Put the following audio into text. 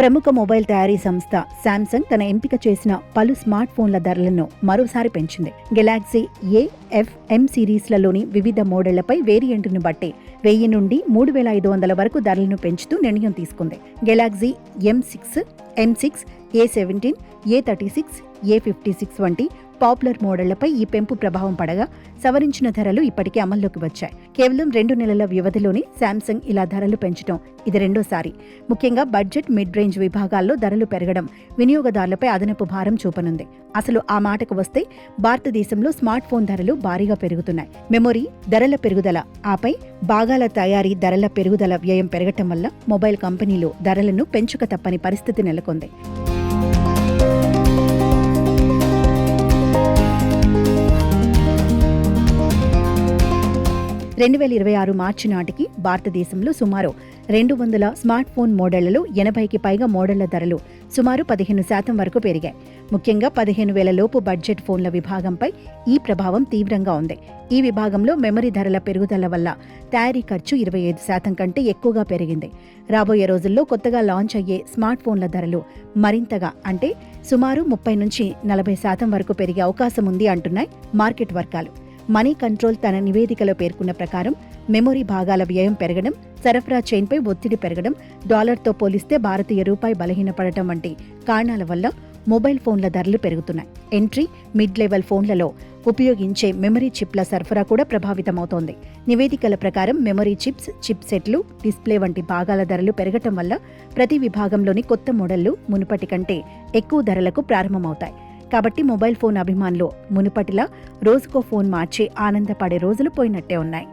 ప్రముఖ మొబైల్ తయారీ సంస్థ శాంసంగ్ తన ఎంపిక చేసిన పలు స్మార్ట్ ఫోన్ల ధరలను మరోసారి పెంచింది. గెలాక్సీ ఏ, ఎఫ్, ఎం సిరీస్లలోని వివిధ మోడళ్లపై వేరియంట్ను బట్టి 1000 నుండి 3500 వరకు ధరలను పెంచుతూ నిర్ణయం తీసుకుంది. Galaxy M6, M6, A17, A36, A56 వంటి పాపులర్ మోడళ్లపై ఈ పెంపు ప్రభావం పడగా సవరించిన ధరలు ఇప్పటికే అమల్లోకి వచ్చాయి. కేవలం 2 నెలల వ్యవధిలోనే శాంసంగ్ ఇలా ధరలు పెంచడం ఇది రెండోసారి. ముఖ్యంగా బడ్జెట్, మిడ్ రేంజ్ విభాగాల్లో ధరలు పెరగడం వినియోగదారులపై అదనపు భారం చూపనుంది. అసలు ఆ మాటకు వస్తే భారతదేశంలో స్మార్ట్ ఫోన్ ధరలు భారీగా పెరుగుతున్నాయి. మెమొరీ ధరల పెరుగుదల, ఆపై భాగాల తయారీ ధరల పెరుగుదల వ్యయం పెరగటం వల్ల మొబైల్ కంపెనీలు ధరలను పెంచుక తప్పని పరిస్థితి నెలకొంది. 2026 మార్చి నాటికి భారతదేశంలో సుమారు 200 స్మార్ట్ ఫోన్ మోడళ్లలో 80కి పైగా మోడళ్ల ధరలు సుమారు 15% వరకు పెరిగాయి. ముఖ్యంగా 15,000 లోపు బడ్జెట్ ఫోన్ల విభాగంపై ఈ ప్రభావం తీవ్రంగా ఉంది. ఈ విభాగంలో మెమరీ ధరల పెరుగుదల వల్ల తయారీ ఖర్చు 25% కంటే ఎక్కువగా పెరిగింది. రాబోయే రోజుల్లో కొత్తగా లాంచ్ అయ్యే స్మార్ట్ ఫోన్ల ధరలు మరింతగా, అంటే సుమారు 30 నుంచి 40% వరకు పెరిగే అవకాశం ఉంది అంటున్నాయి మార్కెట్ వర్గాలు. మనీ కంట్రోల్ తన నివేదికలో పేర్కొన్న ప్రకారం మెమొరీ భాగాల వ్యయం పెరగడం, సరఫరా చైన్పై ఒత్తిడి పెరగడం, డాలర్తో పోలిస్తే భారతీయ రూపాయి బలహీనపడటం వంటి కారణాల వల్ల మొబైల్ ఫోన్ల ధరలు పెరుగుతున్నాయి. ఎంట్రీ, మిడ్ లెవెల్ ఫోన్లలో ఉపయోగించే మెమరీ చిప్ల సరఫరా కూడా ప్రభావితమవుతోంది. నివేదికల ప్రకారం మెమరీ చిప్స్, చిప్ సెట్లు, డిస్ప్లే వంటి భాగాల ధరలు పెరగటం వల్ల ప్రతి విభాగంలోని కొత్త మోడళ్లు మునుపటి కంటే ఎక్కువ ధరలకు ప్రారంభమవుతాయి. కాబట్టి మొబైల్ ఫోన్ అభిమానులు మునుపటిలా రోజుకో ఫోన్ మార్చి ఆనందపడే రోజులు పోయినట్టే ఉన్నాయి.